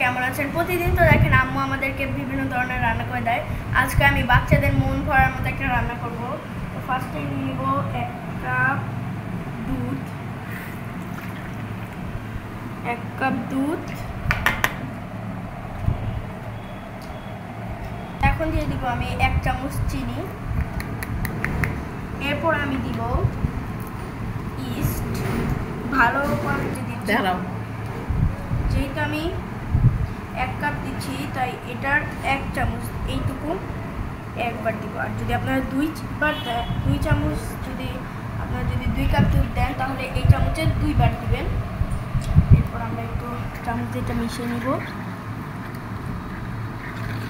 কেমন আছেন? প্রতিদিন তো দেখেন আম্মু আমাদেরকে বিভিন্ন ধরনের রান্না করে দেয়। আজকে আমি বাচ্চাদের মন ভরার মতো একটা রান্না করব। তো ফার্স্টে নিয়ে নিব 1 কাপ দুধ। এখন দিয়ে দিব আমি 1 চামচ চিনি। এরপর আমি দিব ইস্ট, ভালো কোয়ালিটি দিচ্ছি। যেহেতু আমি 1 কাপ দিচ্ছি তাই এটার 1 চামচ এইটুকু একবার দিব। আর যদি আপনারা 2 চামচ যদি 2 কাপ দুধ দেন তাহলে এই চামচের 2 বার দিবেন। এরপর আমরা একটু চামচ দিয়ে এটা মিশিয়ে নিব।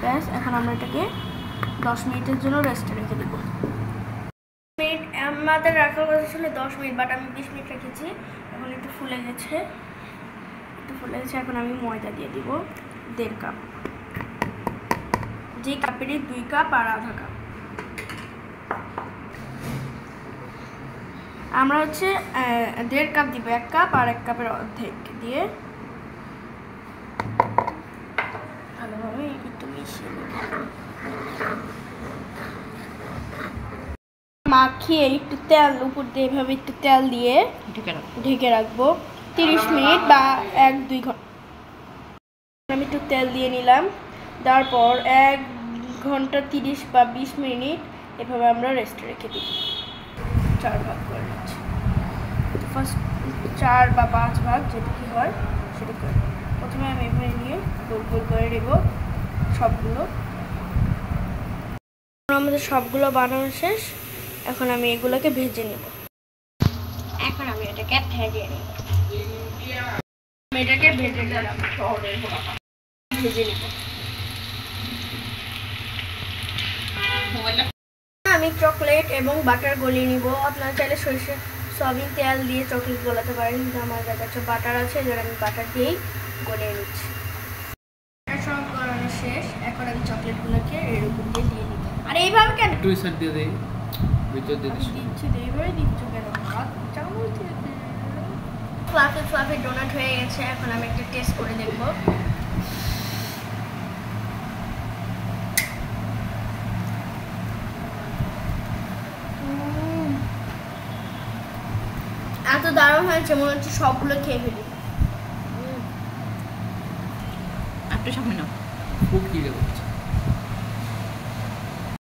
ব্যাস, এখন আমরা এটাকে 10 মিনিটের জন্য রেস্টে রেখে দেব। আমাদের রাখার কথা ছিল 10 মিনিট, বাট আমি 20 মিনিট রেখেছি। এখন একটু ফুলে গেছে। এখন আমি ময়দা দিয়ে দিব 1.5 কাপ, যে কাপেরই 2 কাপ আর আধা কাপ। আমরা হচ্ছে 1.5 কাপ দিব, 1 কাপ আর 1 কাপের অর্ধেক দিয়ে ভালোভাবে একটু মিশিয়ে নেব। মাখিয়ে একটু তেল উপর দিয়ে এভাবে একটু তেল দিয়ে ঢেকে রাখবো 30 মিনিট বা 1-2 ঘন্টা। আমি একটু তেল দিয়ে নিলাম, তারপর 1 ঘন্টা 30 বা 20 মিনিট এভাবে আমরা রেস্টে রেখে দিই। 4 ভাগ করে নিচ্ছি, ফার্স্ট 4 বা 5 ভাগ যেটা কি হয় সেটা করে। প্রথমে আমি এভাবে নিয়ে গোল গোল করে নেব সবগুলো। আমাদের সবগুলো বানানো শেষ। এখন আমি এগুলোকে ভেজে নেব। এখন আমি এটাকে ভেজে নেব। এটাকে ভেজে নিলাম, ভেজে নেব। আমি চকলেট এবং বাটার গলিয়ে নিব। আপনারা চাইলে সয়াবিন তেল দিয়ে চকলেট গলাতে পারেন, কিন্তু আমার কাছে বাটার আছে, যেটা আমি বাটার দিয়েই গলিয়ে নিচ্ছি। সব গলানো শেষ। এখন আমি চকলেটগুলোকে এর উপর দিয়ে নিব। আর এইভাবে কেন দুই সাইড দিয়ে দেই, ভিতর দিয়ে দিচ্ছি, এইভাবে দিচ্ছ কেন? ফ্লাফি ডোনাট হয়ে গেছে। এখন আমি একটা টেস্ট করে দেখব। এত দারুণ হয়েছে, মনে হচ্ছে সবগুলো খেয়ে ফেলি। একটা সামনে নাও, খুব কি লেগেছে।